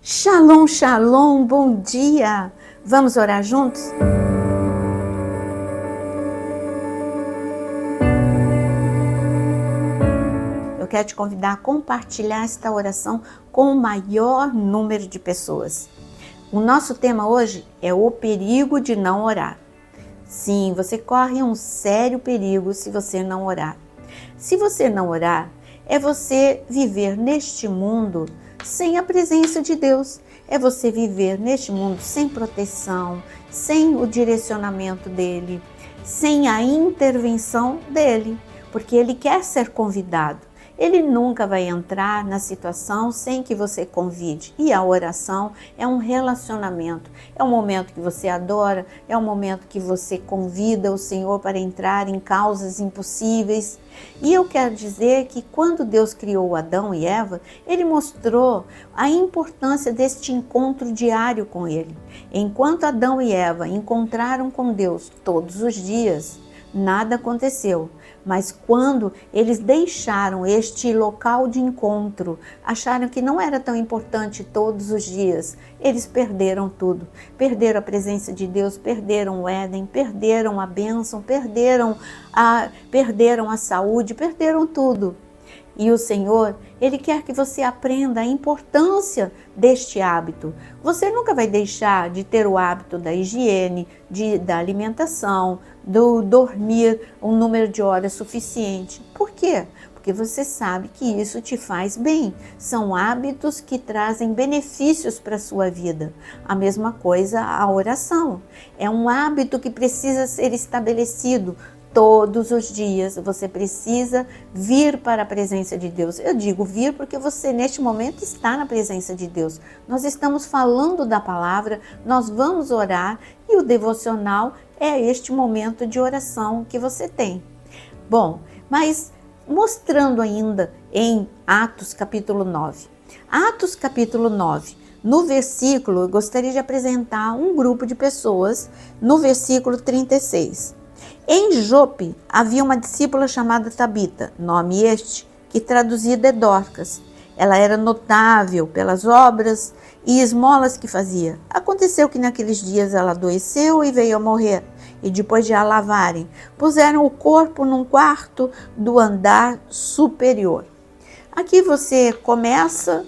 Shalom, shalom, bom dia! Vamos orar juntos? Eu quero te convidar a compartilhar esta oração com o maior número de pessoas. O nosso tema hoje é o perigo de não orar. Sim, você corre um sério perigo se você não orar. Se você não orar, é você viver neste mundo sem a presença de Deus. É você viver neste mundo sem proteção, sem o direcionamento dele, sem a intervenção dele, porque ele quer ser convidado. Ele nunca vai entrar na situação sem que você convide. E a oração é um relacionamento. É um momento que você adora, é um momento que você convida o Senhor para entrar em causas impossíveis. E eu quero dizer que quando Deus criou Adão e Eva, Ele mostrou a importância deste encontro diário com Ele. Enquanto Adão e Eva encontraram com Deus todos os dias, nada aconteceu. Mas quando eles deixaram este local de encontro, acharam que não era tão importante todos os dias, eles perderam tudo. Perderam a presença de Deus, perderam o Éden, perderam a bênção, perderam a saúde, perderam tudo. E o Senhor, Ele quer que você aprenda a importância deste hábito. Você nunca vai deixar de ter o hábito da higiene, da alimentação, do dormir um número de horas suficiente. Por quê? Porque você sabe que isso te faz bem. São hábitos que trazem benefícios para a sua vida. A mesma coisa a oração. É um hábito que precisa ser estabelecido. Todos os dias você precisa vir para a presença de Deus. Eu digo vir porque você neste momento está na presença de Deus. Nós estamos falando da palavra, nós vamos orar e o devocional é este momento de oração que você tem. Bom, mas mostrando ainda em Atos capítulo 9. Atos capítulo 9. No versículo, eu gostaria de apresentar um grupo de pessoas no versículo 36. Em Jope havia uma discípula chamada Tabita, nome este, que traduzido é Dorcas. Ela era notável pelas obras e esmolas que fazia. Aconteceu que naqueles dias ela adoeceu e veio a morrer. E depois de a lavarem, puseram o corpo num quarto do andar superior. Aqui você começa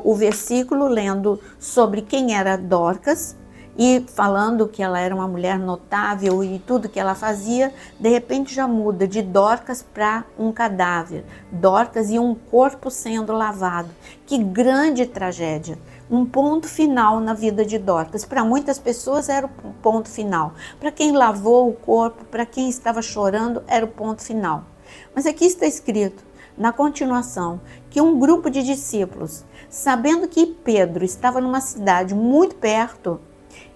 o versículo lendo sobre quem era Dorcas, e falando que ela era uma mulher notável e tudo que ela fazia, de repente já muda de Dorcas para um cadáver. Dorcas e um corpo sendo lavado. Que grande tragédia! Um ponto final na vida de Dorcas. Para muitas pessoas era o ponto final. Para quem lavou o corpo, para quem estava chorando, era o ponto final. Mas aqui está escrito, na continuação, que um grupo de discípulos, sabendo que Pedro estava numa cidade muito perto,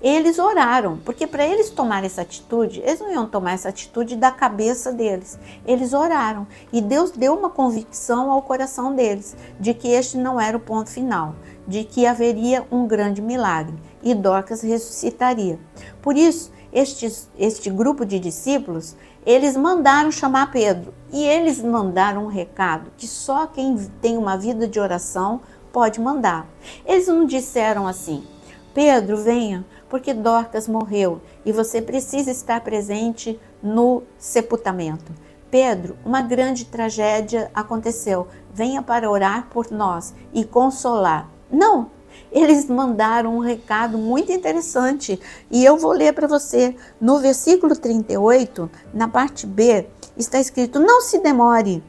eles oraram, porque para eles tomarem essa atitude, eles não iam tomar essa atitude da cabeça deles. Eles oraram e Deus deu uma convicção ao coração deles de que este não era o ponto final, de que haveria um grande milagre e Dorcas ressuscitaria. Por isso, este grupo de discípulos, eles mandaram chamar Pedro e eles mandaram um recado que só quem tem uma vida de oração pode mandar. Eles não disseram assim: Pedro, venha, porque Dorcas morreu e você precisa estar presente no sepultamento. Pedro, uma grande tragédia aconteceu, venha para orar por nós e consolar. Não, eles mandaram um recado muito interessante e eu vou ler para você. No versículo 38, na parte B, está escrito: não se demore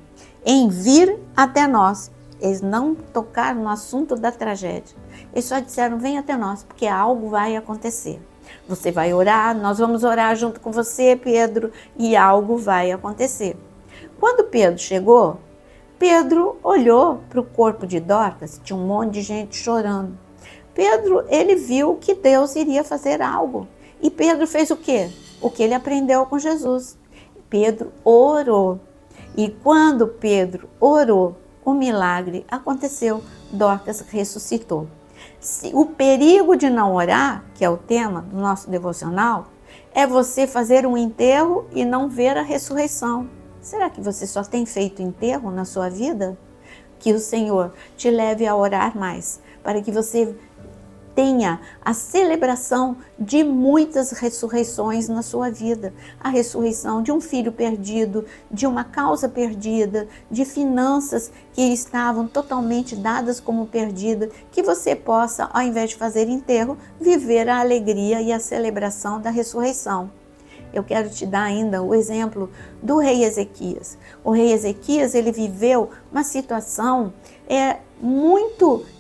em vir até nós. Eles não tocaram no assunto da tragédia. Eles só disseram: vem até nós, porque algo vai acontecer. Você vai orar, nós vamos orar junto com você, Pedro, e algo vai acontecer. Quando Pedro chegou, Pedro olhou para o corpo de Dorcas, tinha um monte de gente chorando. Pedro, ele viu que Deus iria fazer algo. E Pedro fez o quê? O que ele aprendeu com Jesus. Pedro orou. E quando Pedro orou, o milagre aconteceu, Dorcas ressuscitou. O perigo de não orar, que é o tema do nosso devocional, é você fazer um enterro e não ver a ressurreição. Será que você só tem feito enterro na sua vida? Que o Senhor te leve a orar mais, para que você tenha a celebração de muitas ressurreições na sua vida. A ressurreição de um filho perdido, de uma causa perdida, de finanças que estavam totalmente dadas como perdidas, que você possa, ao invés de fazer enterro, viver a alegria e a celebração da ressurreição. Eu quero te dar ainda o exemplo do rei Ezequias. O rei Ezequias, ele viveu uma situação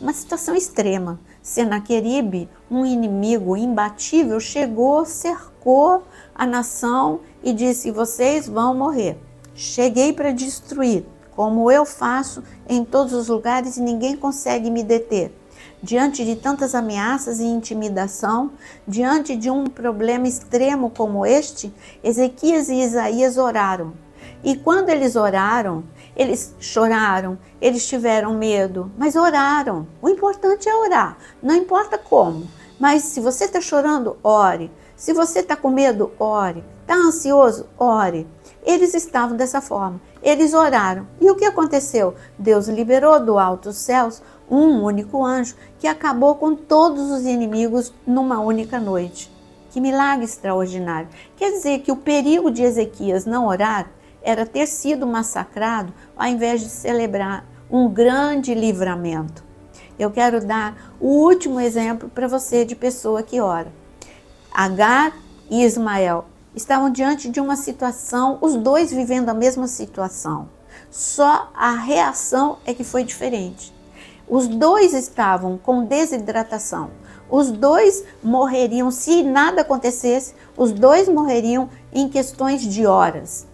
uma situação extrema. Senaqueribe, um inimigo imbatível, chegou, cercou a nação e disse: vocês vão morrer. Cheguei para destruir, como eu faço em todos os lugares, e ninguém consegue me deter. Diante de tantas ameaças e intimidação, diante de um problema extremo como este, Ezequias e Isaías oraram. E quando eles oraram, eles choraram, eles tiveram medo, mas oraram. O importante é orar, não importa como. Mas se você está chorando, ore. Se você está com medo, ore. Está ansioso, ore. Eles estavam dessa forma, eles oraram. E o que aconteceu? Deus liberou do alto dos céus um único anjo que acabou com todos os inimigos numa única noite. Que milagre extraordinário! Quer dizer que o perigo de Ezequias não orar era ter sido massacrado ao invés de celebrar um grande livramento. Eu quero dar o último exemplo para você de pessoa que ora. Agar e Ismael estavam diante de uma situação, os dois vivendo a mesma situação. Só a reação é que foi diferente. Os dois estavam com desidratação. Os dois morreriam, se nada acontecesse, os dois morreriam em questões de horas.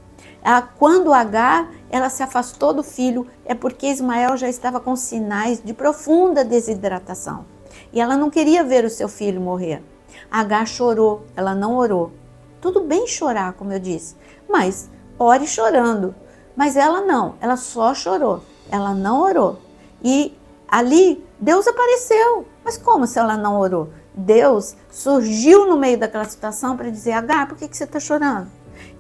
Quando Agar ela se afastou do filho, é porque Ismael já estava com sinais de profunda desidratação. E ela não queria ver o seu filho morrer. Agar chorou, ela não orou. Tudo bem chorar, como eu disse, mas ore chorando. Mas ela não, ela só chorou, ela não orou. E ali Deus apareceu. Mas como se ela não orou? Deus surgiu no meio daquela situação para dizer: Agar, por que você está chorando?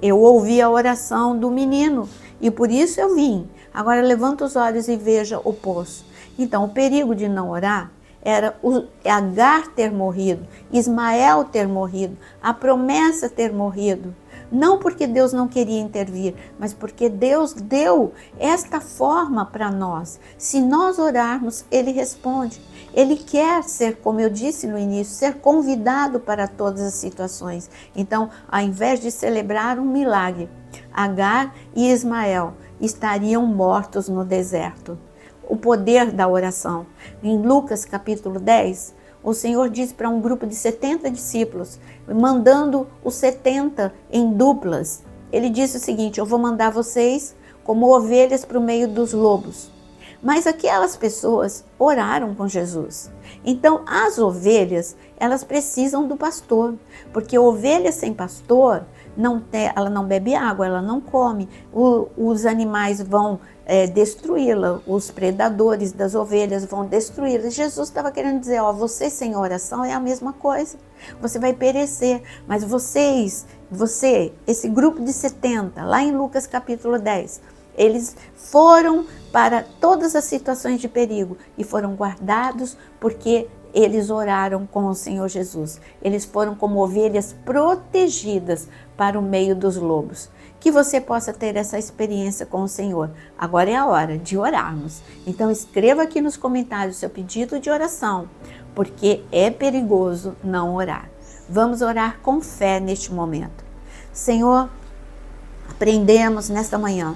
Eu ouvi a oração do menino e por isso eu vim. Agora levanta os olhos e veja o poço. Então o perigo de não orar era Agar ter morrido, Ismael ter morrido, a promessa ter morrido. Não porque Deus não queria intervir, mas porque Deus deu esta forma para nós. Se nós orarmos, Ele responde. Ele quer ser, como eu disse no início, ser convidado para todas as situações. Então, ao invés de celebrar um milagre, Agar e Ismael estariam mortos no deserto. O poder da oração. Em Lucas capítulo 10, o Senhor diz para um grupo de 70 discípulos, mandando os 70 em duplas. Ele disse o seguinte: eu vou mandar vocês como ovelhas para o meio dos lobos. Mas aquelas pessoas oraram com Jesus. Então as ovelhas, elas precisam do pastor, porque ovelha sem pastor, ela não bebe água, ela não come, os animais vão destruí-la, os predadores das ovelhas vão destruí-la. Jesus estava querendo dizer: você sem oração é a mesma coisa, você vai perecer, mas esse grupo de 70, lá em Lucas capítulo 10, eles foram para todas as situações de perigo e foram guardados porque eles oraram com o Senhor Jesus. Eles foram como ovelhas protegidas para o meio dos lobos. Que você possa ter essa experiência com o Senhor. Agora é a hora de orarmos. Então escreva aqui nos comentários o seu pedido de oração, porque é perigoso não orar. Vamos orar com fé neste momento. Senhor, aprendemos nesta manhã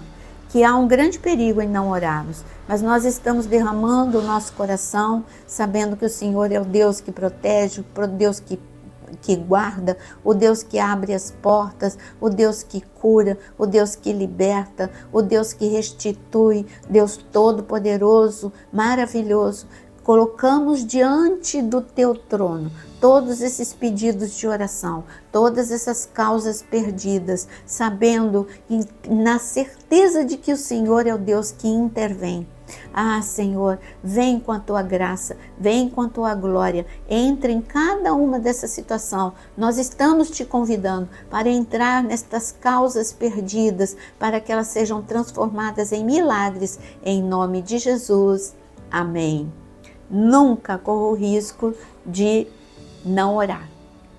que há um grande perigo em não orarmos, mas nós estamos derramando o nosso coração, sabendo que o Senhor é o Deus que protege, o Deus que guarda, o Deus que abre as portas, o Deus que cura, o Deus que liberta, o Deus que restitui, Deus todo-poderoso, maravilhoso. Colocamos diante do teu trono todos esses pedidos de oração, todas essas causas perdidas, sabendo e na certeza de que o Senhor é o Deus que intervém. Senhor, vem com a tua graça, vem com a tua glória, entre em cada uma dessa situação. Nós estamos te convidando para entrar nestas causas perdidas, para que elas sejam transformadas em milagres, em nome de Jesus. Amém. nunca corra o risco de não orar.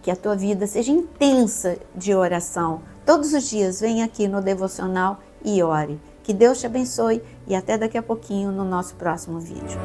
Que a tua vida seja intensa de oração. Todos os dias, vem aqui no Devocional e ore. Que Deus te abençoe e até daqui a pouquinho no nosso próximo vídeo.